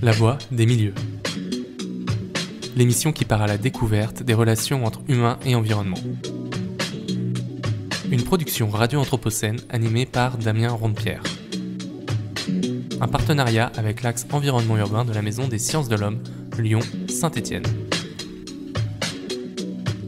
La voix des milieux. L'émission qui part à la découverte des relations entre humains et environnement. Une production radio-anthropocène animée par Damien Rondepierre. Un partenariat avec l'axe environnement urbain de la Maison des Sciences de l'Homme, Lyon-Saint-Étienne.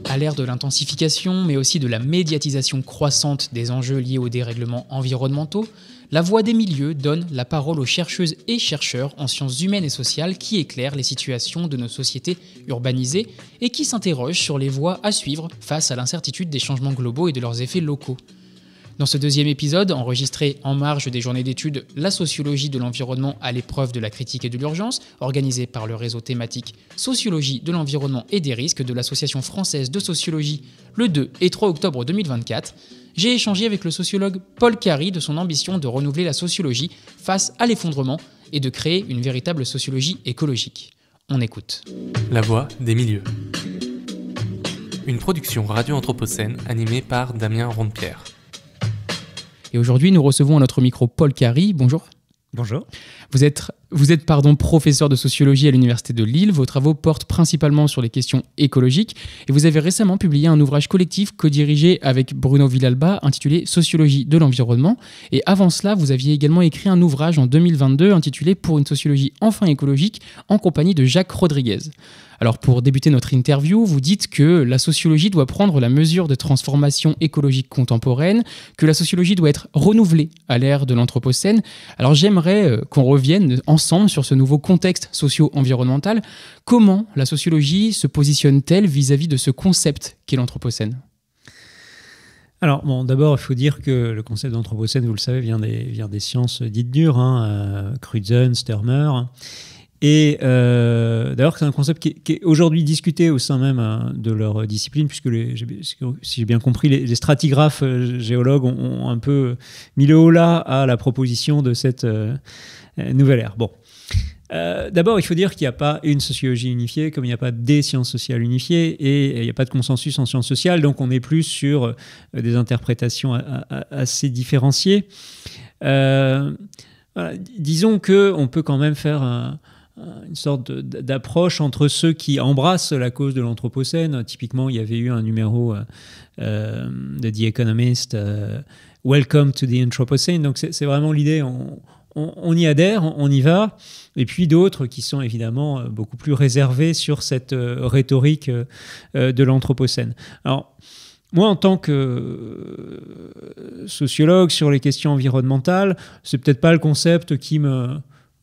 À l'ère de l'intensification, mais aussi de la médiatisation croissante des enjeux liés aux dérèglements environnementaux, La Voix des milieux donne la parole aux chercheuses et chercheurs en sciences humaines et sociales qui éclairent les situations de nos sociétés urbanisées et qui s'interrogent sur les voies à suivre face à l'incertitude des changements globaux et de leurs effets locaux. Dans ce deuxième épisode, enregistré en marge des journées d'études La sociologie de l'environnement à l'épreuve de la critique et de l'urgence, organisé par le réseau thématique Sociologie de l'environnement et des risques de l'Association française de sociologie le 2 et 3 octobre 2024, j'ai échangé avec le sociologue Paul Carry de son ambition de renouveler la sociologie face à l'effondrement et de créer une véritable sociologie écologique. On écoute. La voix des milieux. Une production radio-anthropocène animée par Damien Rondepierre. Et aujourd'hui, nous recevons à notre micro Paul Carry. Bonjour. Bonjour. Vous êtes professeur de sociologie à l'Université de Lille. Vos travaux portent principalement sur les questions écologiques. Et vous avez récemment publié un ouvrage collectif co-dirigé avec Bruno Villalba intitulé Sociologie de l'environnement. Et avant cela, vous aviez également écrit un ouvrage en 2022 intitulé Pour une sociologie enfin écologique en compagnie de Jacques Rodriguez. Alors pour débuter notre interview, vous dites que la sociologie doit prendre la mesure de transformations écologiques contemporaines, que la sociologie doit être renouvelée à l'ère de l'Anthropocène. Alors j'aimerais qu'on revienne ensemble sur ce nouveau contexte socio-environnemental. Comment la sociologie se positionne-t-elle vis-à-vis de ce concept qu'est l'Anthropocène ? Alors, d'abord, il faut dire que le concept d'Anthropocène, vous le savez, vient des sciences dites dures, Crutzen, Sturmer. Et d'ailleurs, c'est un concept qui est aujourd'hui discuté au sein même de leur discipline, puisque, si j'ai bien compris, les stratigraphes géologues ont un peu mis le holà à la proposition de cette nouvelle ère. Bon. D'abord, il faut dire qu'il n'y a pas une sociologie unifiée, comme il n'y a pas des sciences sociales unifiées, et il n'y a pas de consensus en sciences sociales, donc on est plus sur des interprétations assez différenciées. Voilà, disons qu'on peut quand même faire une sorte d'approche entre ceux qui embrassent la cause de l'Anthropocène. Typiquement, il y avait eu un numéro de The Economist, Welcome to the Anthropocene. Donc c'est vraiment l'idée, on y adhère, on y va. Et puis d'autres qui sont évidemment beaucoup plus réservés sur cette rhétorique de l'Anthropocène. Alors, moi, en tant que sociologue sur les questions environnementales, c'est peut-être pas le concept qui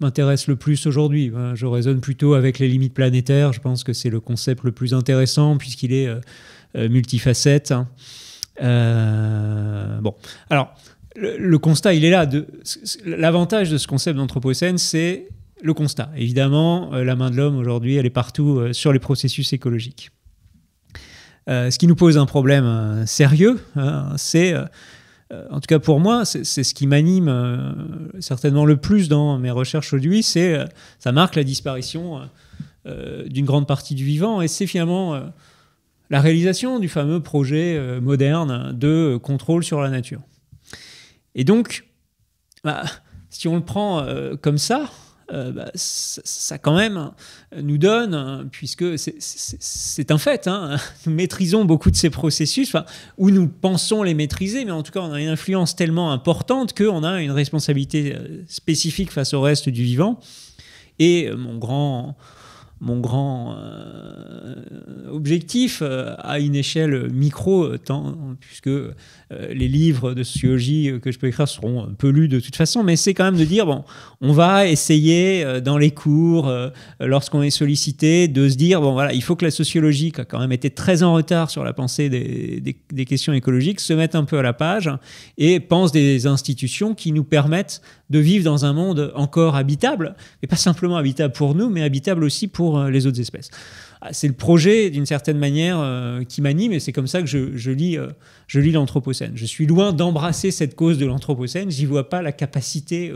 m'intéresse le plus aujourd'hui. Je raisonne plutôt avec les limites planétaires. Je pense que c'est le concept le plus intéressant puisqu'il est multifacette. Bon, alors le constat, il est là. L'avantage de ce concept d'anthropocène, c'est le constat. Évidemment, la main de l'homme aujourd'hui, elle est partout sur les processus écologiques. Ce qui nous pose un problème sérieux, c'est, en tout cas pour moi, c'est ce qui m'anime certainement le plus dans mes recherches aujourd'hui, ça marque la disparition d'une grande partie du vivant, et c'est finalement la réalisation du fameux projet moderne de contrôle sur la nature. Et donc, si on le prend comme ça, ça quand même nous donne, puisque c'est un fait, nous maîtrisons beaucoup de ces processus, ou nous pensons les maîtriser, mais en tout cas on a une influence tellement importante qu'on a une responsabilité spécifique face au reste du vivant. Et mon grand objectif à une échelle micro, puisque les livres de sociologie que je peux écrire seront un peu lus de toute façon, mais c'est quand même de dire, on va essayer dans les cours, lorsqu'on est sollicité, de se dire, voilà, il faut que la sociologie, qui a quand même été très en retard sur la pensée des questions écologiques, se mette un peu à la page et pense des institutions qui nous permettent de vivre dans un monde encore habitable, et pas simplement habitable pour nous, mais habitable aussi pour les autres espèces. C'est le projet, d'une certaine manière, qui m'anime, et c'est comme ça que je lis l'Anthropocène. Je suis loin d'embrasser cette cause de l'Anthropocène, j'y vois pas la capacité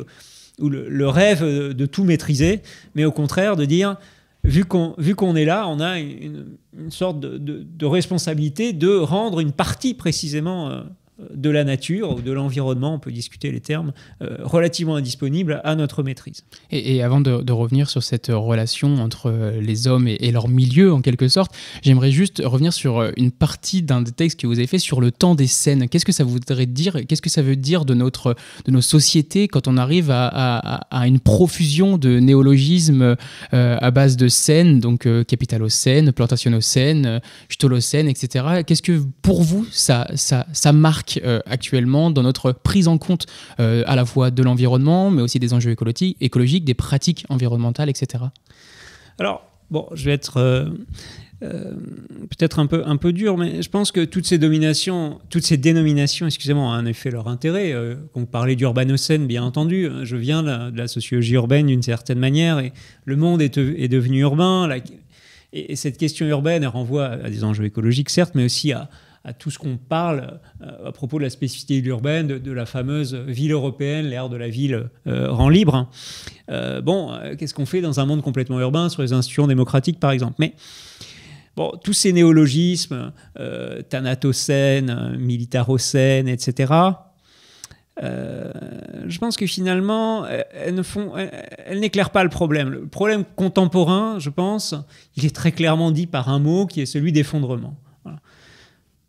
ou le rêve de tout maîtriser, mais au contraire de dire, vu qu'on est là, on a une sorte de responsabilité de rendre une partie précisément de la nature ou de l'environnement, on peut discuter les termes, relativement indisponibles à notre maîtrise. Et avant de revenir sur cette relation entre les hommes et leur milieu, en quelque sorte, j'aimerais juste revenir sur une partie d'un des textes que vous avez fait sur le temps des scènes. Qu'est-ce que ça voudrait dire? Qu'est-ce que ça veut dire de nos sociétés quand on arrive à une profusion de néologismes à base de scènes, donc capitalocène, plantationocène, stolocène, etc. Qu'est-ce que pour vous ça marque actuellement dans notre prise en compte à la fois de l'environnement, mais aussi des enjeux écologiques, des pratiques environnementales, etc. Alors, bon, je vais être peut-être un peu dur, mais je pense que toutes ces dénominations, excusez-moi, ont en effet leur intérêt. Quand vous parlez d'urbanocène, bien entendu, je viens de la sociologie urbaine d'une certaine manière, et le monde est devenu urbain. Et cette question urbaine, elle renvoie à des enjeux écologiques, certes, mais aussi à tout ce qu'on parle à propos de la spécificité urbaine, de la fameuse ville européenne, l'ère de la ville rend libre. Qu'est-ce qu'on fait dans un monde complètement urbain sur les institutions démocratiques, par exemple? Mais bon, tous ces néologismes, thanatocène, militarocène, etc., je pense que finalement, elles n'éclairent pas le problème. Le problème contemporain, je pense, il est très clairement dit par un mot qui est celui d'effondrement. Voilà.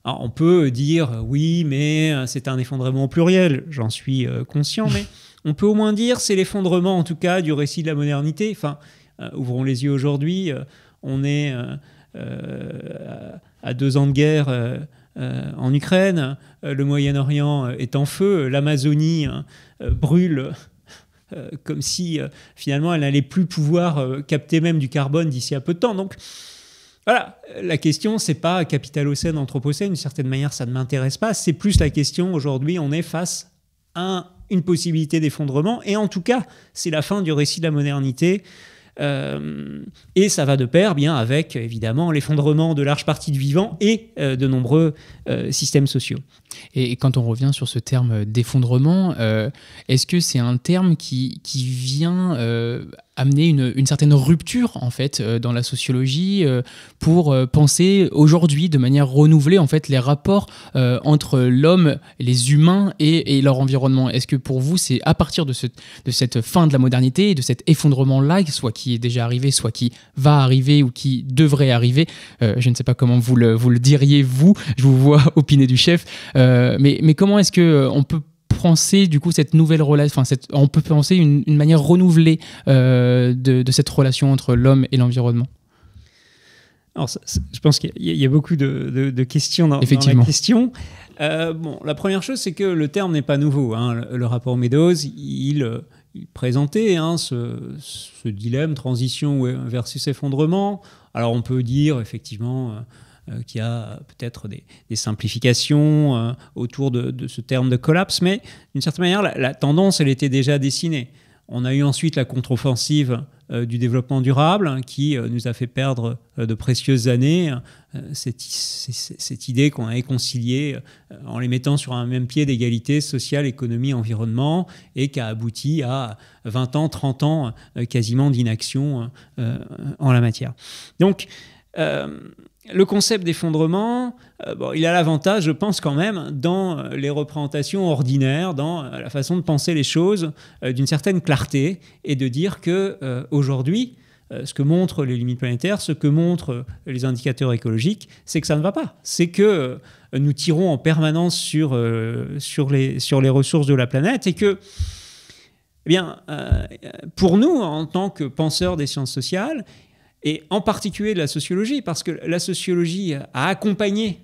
Alors, on peut dire oui, mais c'est un effondrement pluriel, j'en suis conscient, mais on peut au moins dire c'est l'effondrement, en tout cas, du récit de la modernité. Enfin, ouvrons les yeux aujourd'hui, on est à 2 ans de guerre en Ukraine, le Moyen-Orient est en feu, l'Amazonie brûle comme si finalement elle n'allait plus pouvoir capter même du carbone d'ici à peu de temps. Donc voilà, la question c'est pas capitalocène, anthropocène, d'une certaine manière ça ne m'intéresse pas, c'est plus la question aujourd'hui, on est face à une possibilité d'effondrement, et en tout cas c'est la fin du récit de la modernité. Et ça va de pair bien avec évidemment l'effondrement de large partie du vivant et de nombreux systèmes sociaux. Et quand on revient sur ce terme d'effondrement, est-ce que c'est un terme qui vient amener une certaine rupture en fait dans la sociologie pour penser aujourd'hui de manière renouvelée en fait les rapports entre l'homme, les humains et leur environnement? Est-ce que pour vous c'est à partir de cette fin de la modernité et de cet effondrement-là, soit qui est déjà arrivé, soit qui va arriver ou qui devrait arriver, je ne sais pas comment vous le diriez vous, je vous vois opiner du chef, mais comment est-ce qu'on peut penser du coup cette nouvelle relation, on peut penser une manière renouvelée de cette relation entre l'homme et l'environnement? Alors, je pense qu'il y a beaucoup de questions dans la question. La première chose, c'est que le terme n'est pas nouveau. Hein. Le rapport Meadows, il présentait ce dilemme transition versus effondrement. Alors, on peut dire effectivement qu'il y a peut-être des simplifications autour de ce terme de collapse, mais d'une certaine manière, la tendance, elle était déjà dessinée. On a eu ensuite la contre-offensive du développement durable qui nous a fait perdre de précieuses années. Cette idée qu'on avait conciliée en les mettant sur un même pied d'égalité sociale, économie, environnement, et qui a abouti à 20 ans, 30 ans quasiment d'inaction en la matière. Donc, le concept d'effondrement, il a l'avantage, je pense quand même, dans les représentations ordinaires, dans la façon de penser les choses, d'une certaine clarté, et de dire que aujourd'hui, ce que montrent les limites planétaires, ce que montrent les indicateurs écologiques, c'est que ça ne va pas. C'est que nous tirons en permanence sur les ressources de la planète, et que, pour nous, en tant que penseurs des sciences sociales, et en particulier de la sociologie, parce que la sociologie a accompagné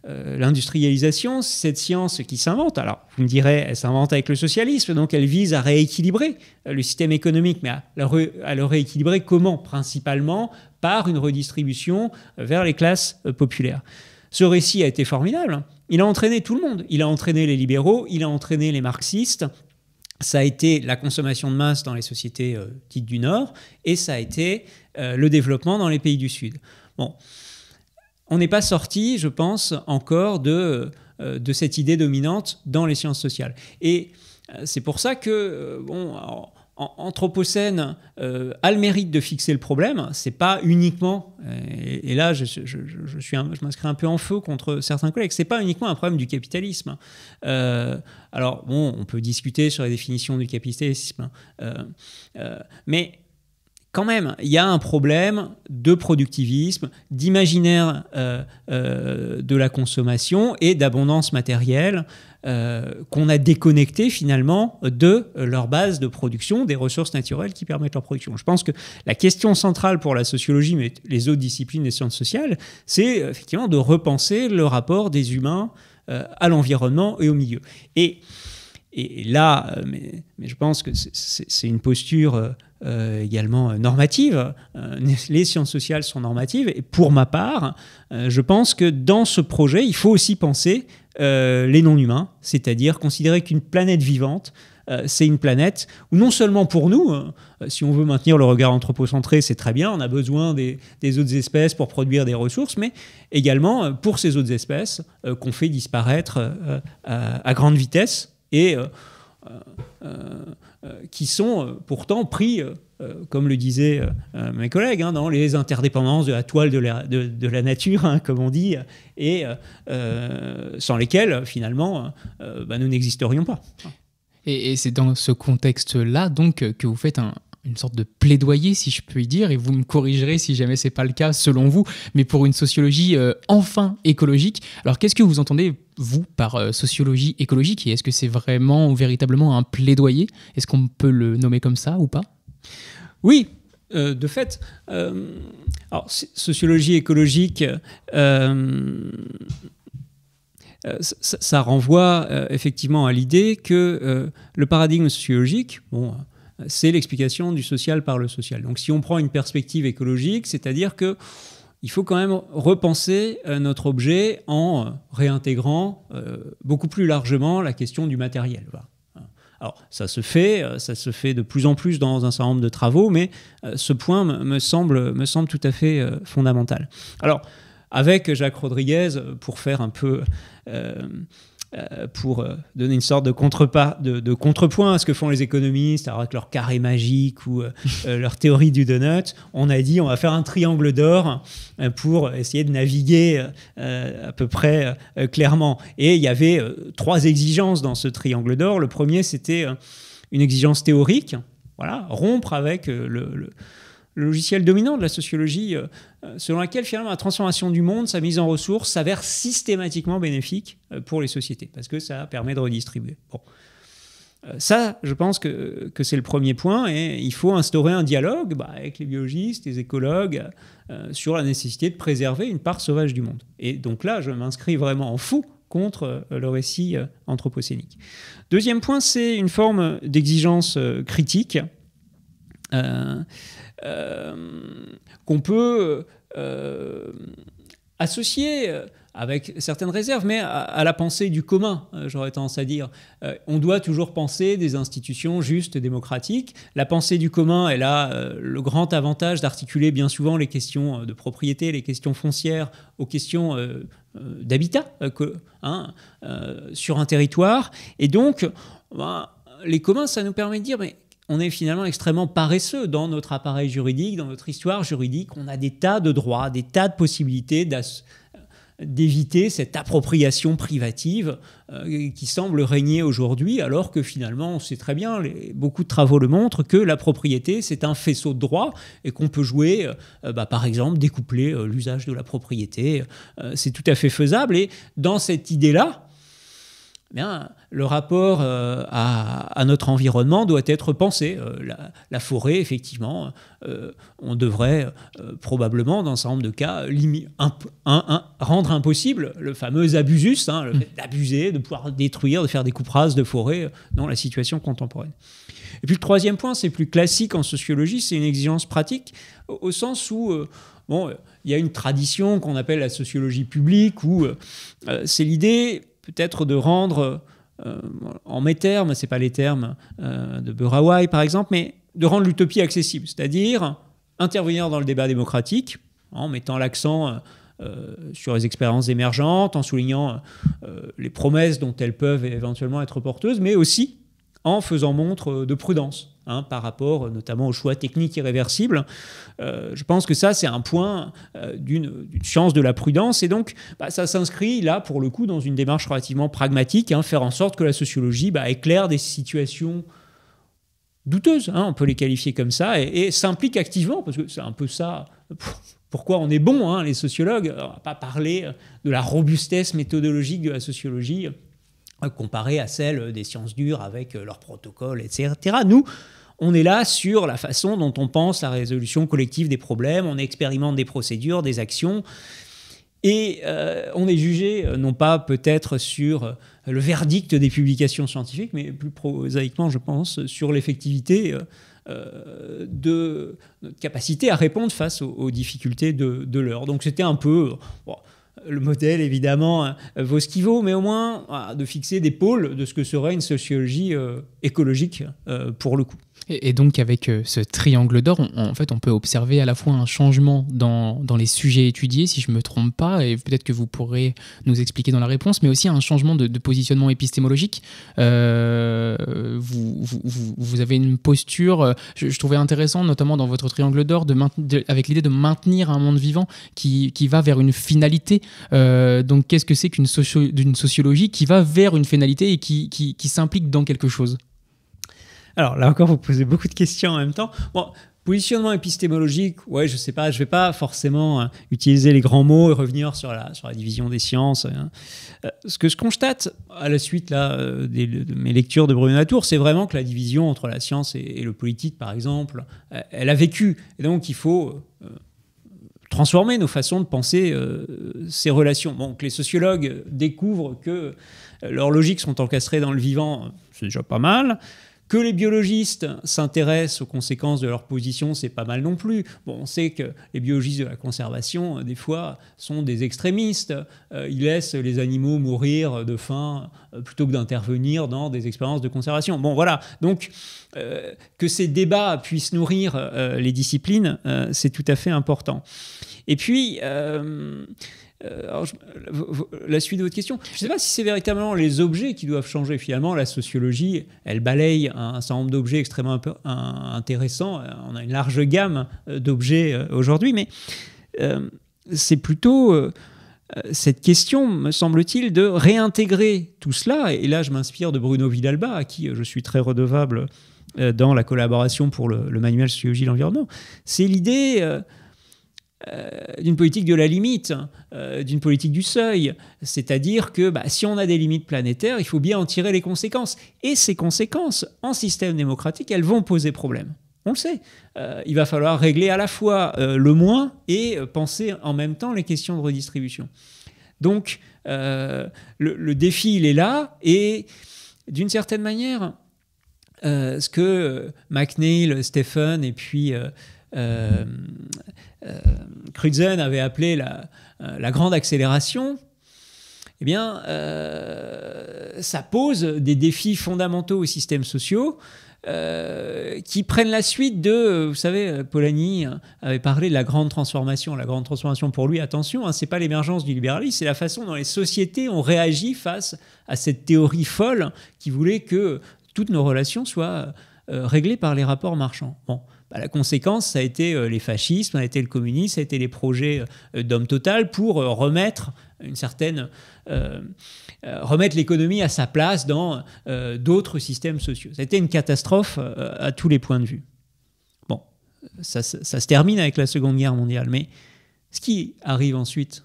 l'industrialisation, cette science qui s'invente. Alors, vous me direz, elle s'invente avec le socialisme, donc elle vise à rééquilibrer le système économique, mais à le rééquilibrer comment? Principalement par une redistribution vers les classes populaires. Ce récit a été formidable. Il a entraîné tout le monde. Il a entraîné les libéraux, il a entraîné les marxistes. Ça a été la consommation de masse dans les sociétés dites du Nord, et ça a été le développement dans les pays du Sud. Bon, on n'est pas sorti, je pense, encore de cette idée dominante dans les sciences sociales. Et c'est pour ça que, Anthropocène a le mérite de fixer le problème. C'est pas uniquement, et là je m'inscris un peu en feu contre certains collègues, c'est pas uniquement un problème du capitalisme. Alors bon, on peut discuter sur la définition du capitalisme, mais quand même, il y a un problème de productivisme, d'imaginaire de la consommation et d'abondance matérielle qu'on a déconnecté finalement de leur base de production, des ressources naturelles qui permettent leur production. Je pense que la question centrale pour la sociologie, mais les autres disciplines des sciences sociales, c'est effectivement de repenser le rapport des humains à l'environnement et au milieu. Et là, mais je pense que c'est une posture également normative. Les sciences sociales sont normatives. Et pour ma part, je pense que dans ce projet, il faut aussi penser les non-humains, c'est-à-dire considérer qu'une planète vivante, c'est une planète où non seulement pour nous, si on veut maintenir le regard anthropocentré, c'est très bien, on a besoin des autres espèces pour produire des ressources, mais également pour ces autres espèces qu'on fait disparaître à grande vitesse et qui sont pourtant pris, comme le disaient mes collègues, dans les interdépendances de la toile de la nature, comme on dit, et sans lesquelles, finalement, nous n'existerions pas. Et c'est dans ce contexte-là, donc, que vous faites une sorte de plaidoyer, si je puis dire, et vous me corrigerez si jamais c'est pas le cas selon vous, mais pour une sociologie enfin écologique. Alors qu'est-ce que vous entendez, vous, par sociologie écologique, et est-ce que c'est vraiment ou véritablement un plaidoyer? Est-ce qu'on peut le nommer comme ça ou pas? Oui, de fait. Alors, sociologie écologique, ça renvoie effectivement à l'idée que le paradigme sociologique, c'est l'explication du social par le social. Donc si on prend une perspective écologique, c'est-à-dire qu'il faut quand même repenser notre objet en réintégrant beaucoup plus largement la question du matériel. Voilà. Alors ça se fait de plus en plus dans un certain nombre de travaux, mais ce point me semble tout à fait fondamental. Alors avec Jacques Rodriguez, pour faire un peu... pour donner une sorte de contrepoint à ce que font les économistes avec leur carré magique ou leur théorie du donut, on a dit on va faire un triangle d'or pour essayer de naviguer à peu près clairement. Et il y avait 3 exigences dans ce triangle d'or. Le premier, c'était une exigence théorique, voilà, rompre avec le logiciel dominant de la sociologie, selon laquelle finalement la transformation du monde, sa mise en ressources, s'avère systématiquement bénéfique pour les sociétés, parce que ça permet de redistribuer. Bon. Ça, je pense que c'est le premier point, et il faut instaurer un dialogue avec les biologistes, les écologues, sur la nécessité de préserver une part sauvage du monde. Et donc là, je m'inscris vraiment en fou contre le récit anthropocénique. Deuxième point, c'est une forme d'exigence critique, qu'on peut associer avec certaines réserves, mais à la pensée du commun, j'aurais tendance à dire. On doit toujours penser des institutions justes, démocratiques. La pensée du commun, elle a le grand avantage d'articuler bien souvent les questions de propriété, les questions foncières aux questions d'habitat sur un territoire. Et donc, les communs, ça nous permet de dire... mais on est finalement extrêmement paresseux dans notre appareil juridique, dans notre histoire juridique. On a des tas de droits, des tas de possibilités d'éviter cette appropriation privative qui semble régner aujourd'hui, alors que finalement, on sait très bien, beaucoup de travaux le montrent, que la propriété, c'est un faisceau de droits et qu'on peut jouer, par exemple, découpler l'usage de la propriété. C'est tout à fait faisable. Et dans cette idée-là, le rapport à notre environnement doit être pensé. La forêt, effectivement, on devrait probablement, dans un certain nombre de cas, rendre impossible le fameux abusus, le fait d'abuser, de pouvoir détruire, de faire des coupes rases de forêt dans la situation contemporaine. Et puis le troisième point, c'est plus classique en sociologie, c'est une exigence pratique, au sens où... il y a une tradition qu'on appelle la sociologie publique, où c'est l'idée... peut-être de rendre, en mes termes, ce n'est pas les termes de Buraoui par exemple, mais de rendre l'utopie accessible, c'est-à-dire intervenir dans le débat démocratique en mettant l'accent sur les expériences émergentes, en soulignant les promesses dont elles peuvent éventuellement être porteuses, mais aussi en faisant montre de prudence. par rapport notamment aux choix techniques irréversibles. Je pense que ça, c'est un point d'une science de la prudence. Et donc, ça s'inscrit là, pour le coup, dans une démarche relativement pragmatique, faire en sorte que la sociologie éclaire des situations douteuses, on peut les qualifier comme ça, et s'implique activement, parce que c'est un peu ça... Pourquoi on est bon, les sociologues? On ne va pas parler de la robustesse méthodologique de la sociologie comparée à celle des sciences dures avec leurs protocoles, etc. Nous, on est là sur la façon dont on pense la résolution collective des problèmes, on expérimente des procédures, des actions, et on est jugé non pas peut-être sur le verdict des publications scientifiques, mais plus prosaïquement, je pense, sur l'effectivité de notre capacité à répondre face aux difficultés de l'heure. Donc c'était un peu... le modèle, évidemment, vaut ce qu'il vaut, mais au moins de fixer des pôles de ce que serait une sociologie écologique, pour le coup. Et donc, avec ce triangle d'or, en fait, on peut observer à la fois un changement dans les sujets étudiés, si je ne me trompe pas, et peut-être que vous pourrez nous expliquer dans la réponse, mais aussi un changement de positionnement épistémologique. Vous avez une posture, je trouvais intéressant, notamment dans votre triangle d'or, avec l'idée de maintenir un monde vivant qui va vers une finalité. Donc, qu'est-ce que c'est qu'une sociologie qui va vers une finalité et qui s'implique dans quelque chose ? Alors là encore, vous posez beaucoup de questions en même temps. Positionnement épistémologique, je sais pas, je vais pas forcément utiliser les grands mots et revenir sur la division des sciences. Ce que je constate à la suite de mes lectures de Bruno Latour, c'est vraiment que la division entre la science et le politique, par exemple, elle a vécu. Et donc il faut transformer nos façons de penser ces relations. Que les sociologues découvrent que leurs logiques sont encastrées dans le vivant, c'est déjà pas mal. Que les biologistes s'intéressent aux conséquences de leur position, c'est pas mal non plus. On sait que les biologistes de la conservation, des fois, sont des extrémistes. Ils laissent les animaux mourir de faim plutôt que d'intervenir dans des expériences de conservation. Voilà. Donc, que ces débats puissent nourrir les disciplines, c'est tout à fait important. Et puis... la suite de votre question, je ne sais pas si c'est véritablement les objets qui doivent changer. Finalement, la sociologie, elle balaye un certain nombre d'objets extrêmement intéressants. On a une large gamme d'objets aujourd'hui, mais c'est plutôt cette question, me semble-t-il, de réintégrer tout cela. Et là, je m'inspire de Bruno Villalba, à qui je suis très redevable dans la collaboration pour le manuel Sociologie de l'environnement. C'est l'idée... d'une politique de la limite, d'une politique du seuil. C'est-à-dire que si on a des limites planétaires, il faut bien en tirer les conséquences. Et ces conséquences, en système démocratique, elles vont poser problème. On le sait. Il va falloir régler à la fois le moins et penser en même temps les questions de redistribution. Donc, le défi, il est là. Et d'une certaine manière, ce que McNeill, Stephen et puis... Crutzen avait appelé la grande accélération, ça pose des défis fondamentaux aux systèmes sociaux qui prennent la suite de, vous savez, Polanyi avait parlé de la grande transformation. La grande transformation pour lui, attention, c'est pas l'émergence du libéralisme, c'est la façon dont les sociétés ont réagi face à cette théorie folle qui voulait que toutes nos relations soient réglées par les rapports marchands. La conséquence, ça a été les fascismes, ça a été le communisme, ça a été les projets d'Homme Total pour remettre remettre l'économie à sa place dans d'autres systèmes sociaux. Ça a été une catastrophe à tous les points de vue. Ça se termine avec la Seconde Guerre mondiale, mais ce qui arrive ensuite,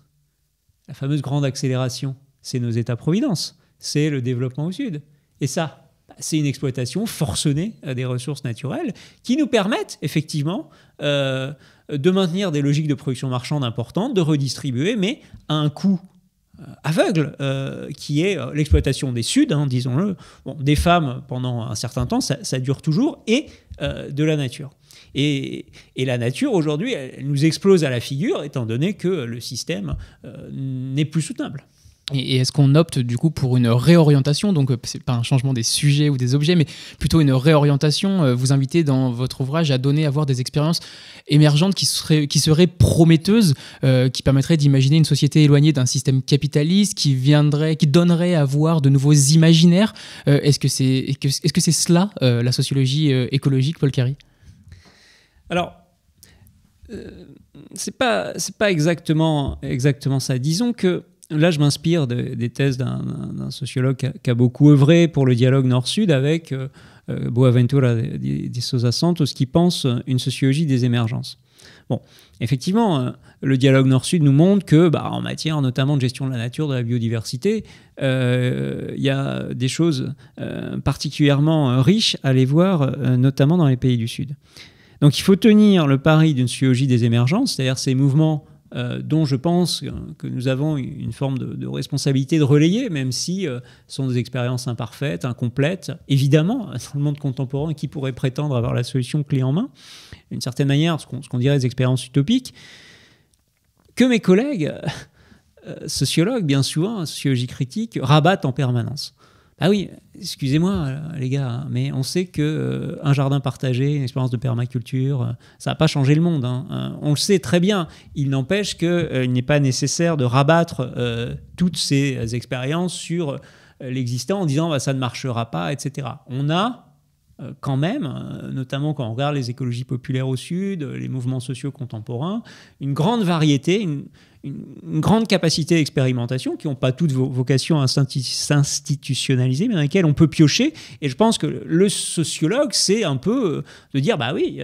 la fameuse grande accélération, c'est nos États-providence, c'est le développement au Sud. Et ça, c'est une exploitation forcenée des ressources naturelles qui nous permettent effectivement de maintenir des logiques de production marchande importantes, de redistribuer, mais à un coût aveugle, qui est l'exploitation des Suds, disons-le, des femmes pendant un certain temps, ça dure toujours, et de la nature. Et la nature, aujourd'hui, elle nous explose à la figure, étant donné que le système n'est plus soutenable. Et est-ce qu'on opte du coup pour une réorientation, donc c'est pas un changement des sujets ou des objets, mais plutôt une réorientation. Vous invitez dans votre ouvrage à avoir des expériences émergentes qui seraient prometteuses, qui permettraient d'imaginer une société éloignée d'un système capitaliste, qui donnerait à voir de nouveaux imaginaires. Est-ce que c'est cela la sociologie écologique, Paul Carey? Alors, c'est pas exactement ça. Disons que là, je m'inspire des thèses d'un sociologue qui a beaucoup œuvré pour le dialogue Nord-Sud avec Boaventura de Sousa Santos, qui pense une sociologie des émergences. Bon, effectivement, le dialogue Nord-Sud nous montre que, en matière notamment de gestion de la nature, de la biodiversité, il y a des choses particulièrement riches à aller voir, notamment dans les pays du Sud. Donc il faut tenir le pari d'une sociologie des émergences, c'est-à-dire ces mouvements dont je pense que nous avons une forme de responsabilité de relayer, même si ce sont des expériences imparfaites, incomplètes. Évidemment, dans le monde contemporain, qui pourrait prétendre avoir la solution clé en main? D'une certaine manière, ce qu'on dirait des expériences utopiques, que mes collègues sociologues, bien souvent, en sociologie critique, rabattent en permanence. Ah oui, excusez-moi les gars, mais on sait qu'un jardin partagé, une expérience de permaculture, ça n'a pas changé le monde. On le sait très bien. Il n'empêche qu'il n'est pas nécessaire de rabattre toutes ces expériences sur l'existant en disant ça ne marchera pas, etc. On a quand même, notamment quand on regarde les écologies populaires au Sud, les mouvements sociaux contemporains, une grande variété, une grande capacité d'expérimentation qui n'ont pas toutes vocation à s'institutionnaliser, mais dans lesquelles on peut piocher. Et je pense que le sociologue, c'est un peu de dire, oui,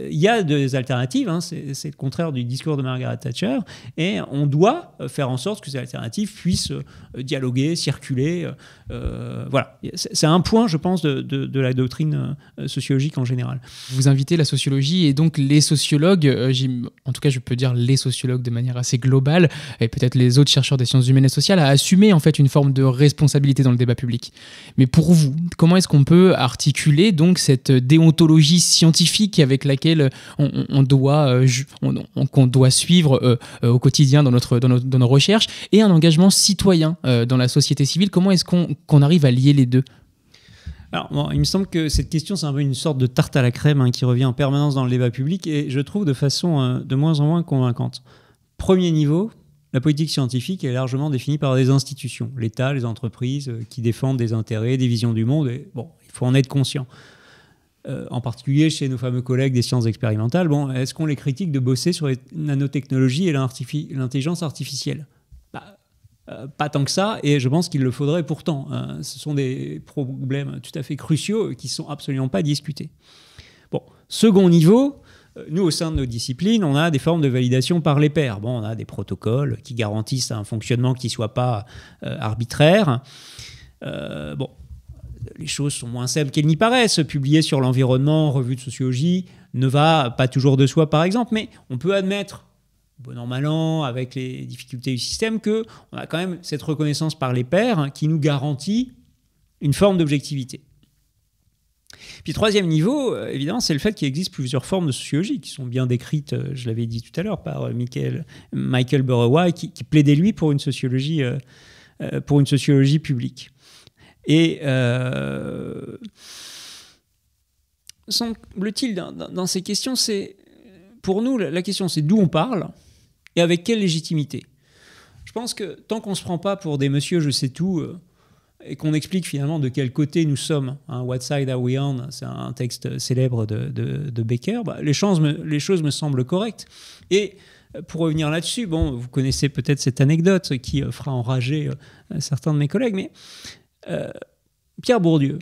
il y a des alternatives, c'est le contraire du discours de Margaret Thatcher, et on doit faire en sorte que ces alternatives puissent dialoguer, circuler. Voilà. C'est un point, je pense, de la doctrine sociologique en général. Vous invitez la sociologie et donc les sociologues, en tout cas je peux dire les sociologues de manière assez globale, et peut-être les autres chercheurs des sciences humaines et sociales, à assumer en fait une forme de responsabilité dans le débat public. Mais pour vous, comment est-ce qu'on peut articuler donc cette déontologie scientifique avec laquelle on doit suivre au quotidien dans nos recherches, et un engagement citoyen dans la société civile? Comment est-ce qu'on arrive à lier les deux? Alors, il me semble que cette question, c'est un peu une sorte de tarte à la crème qui revient en permanence dans le débat public, et je trouve de façon de moins en moins convaincante. Premier niveau, la politique scientifique est largement définie par des institutions, l'État, les entreprises qui défendent des intérêts, des visions du monde, et il faut en être conscient. En particulier chez nos fameux collègues des sciences expérimentales, est-ce qu'on les critique de bosser sur les nanotechnologies et l'intelligence artificielle? Pas tant que ça, et je pense qu'il le faudrait pourtant. Ce sont des problèmes tout à fait cruciaux qui ne sont absolument pas discutés. Second niveau, nous, au sein de nos disciplines, on a des formes de validation par les pairs. On a des protocoles qui garantissent un fonctionnement qui ne soit pas arbitraire. Les choses sont moins simples qu'elles n'y paraissent. Publier sur l'environnement, revue de sociologie, ne va pas toujours de soi, par exemple, mais on peut admettre, bon an, mal an, avec les difficultés du système, qu'on a quand même cette reconnaissance par les pairs qui nous garantit une forme d'objectivité. Puis troisième niveau, évidemment, c'est le fait qu'il existe plusieurs formes de sociologie qui sont bien décrites, je l'avais dit tout à l'heure, par Michael Burrows, qui plaidait, lui, pour une sociologie publique. Et semble-t-il, dans ces questions, pour nous, la question, c'est d'où on parle et avec quelle légitimité. Je pense que tant qu'on ne se prend pas pour des monsieur je sais tout, et qu'on explique finalement de quel côté nous sommes, What side are we on, c'est un texte célèbre de Becker, les choses me semblent correctes. Et pour revenir là-dessus, vous connaissez peut-être cette anecdote qui fera enrager certains de mes collègues, mais Pierre Bourdieu,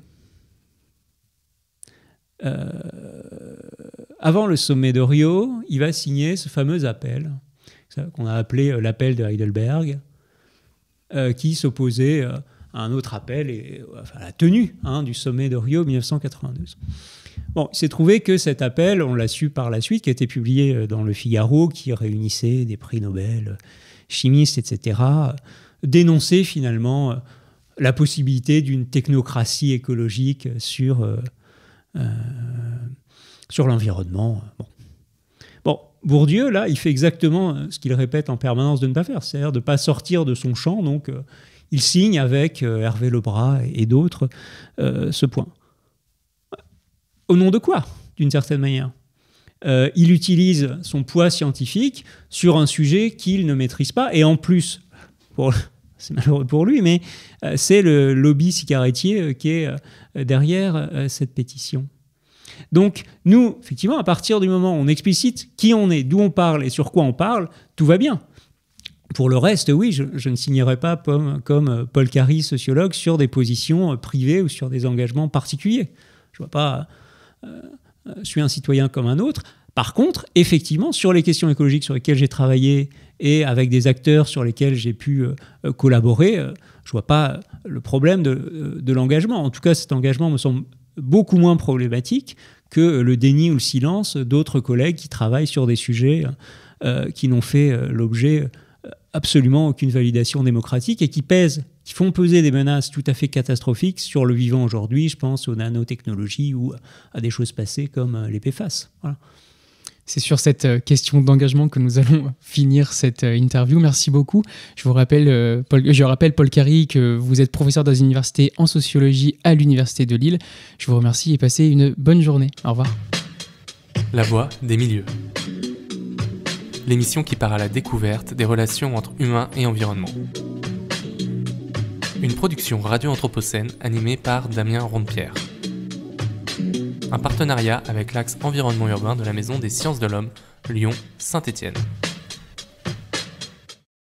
avant le sommet de Rio, il va signer ce fameux appel, qu'on a appelé l'appel de Heidelberg, qui s'opposait à un autre appel, à la tenue du sommet de Rio 1992. Il s'est trouvé que cet appel, on l'a su par la suite, qui a été publié dans Le Figaro, qui réunissait des prix Nobel, chimistes, etc., dénonçait finalement la possibilité d'une technocratie écologique sur l'environnement. Bourdieu, là, il fait exactement ce qu'il répète en permanence de ne pas faire, c'est-à-dire de ne pas sortir de son champ. Donc, il signe avec Hervé Lebras et d'autres ce point. Au nom de quoi, d'une certaine manière ? Il utilise son poids scientifique sur un sujet qu'il ne maîtrise pas. Et en plus, c'est malheureux pour lui, mais c'est le lobby cigarettier qui est derrière cette pétition. Donc, nous, effectivement, à partir du moment où on explicite qui on est, d'où on parle et sur quoi on parle, tout va bien. Pour le reste, oui, je ne signerai pas comme Paul Carey, sociologue, sur des positions privées ou sur des engagements particuliers. Je vois pas... je suis un citoyen comme un autre. Par contre, effectivement, sur les questions écologiques sur lesquelles j'ai travaillé et avec des acteurs sur lesquels j'ai pu collaborer, je vois pas le problème de l'engagement. En tout cas, cet engagement me semble beaucoup moins problématique que le déni ou le silence d'autres collègues qui travaillent sur des sujets qui n'ont fait l'objet absolument aucune validation démocratique et qui font peser des menaces tout à fait catastrophiques sur le vivant aujourd'hui. Je pense aux nanotechnologies ou à des choses passées comme les PFAS. Voilà. C'est sur cette question d'engagement que nous allons finir cette interview. Merci beaucoup. Je rappelle, Paul Carey, que vous êtes professeur dans une université en sociologie à l'Université de Lille. Je vous remercie et passez une bonne journée. Au revoir. La voix des milieux. L'émission qui part à la découverte des relations entre humains et environnement. Une production radio-anthropocène animée par Damien Rondepierre. Un partenariat avec l'axe environnement urbain de la Maison des Sciences de l'Homme, Lyon-Saint-Étienne.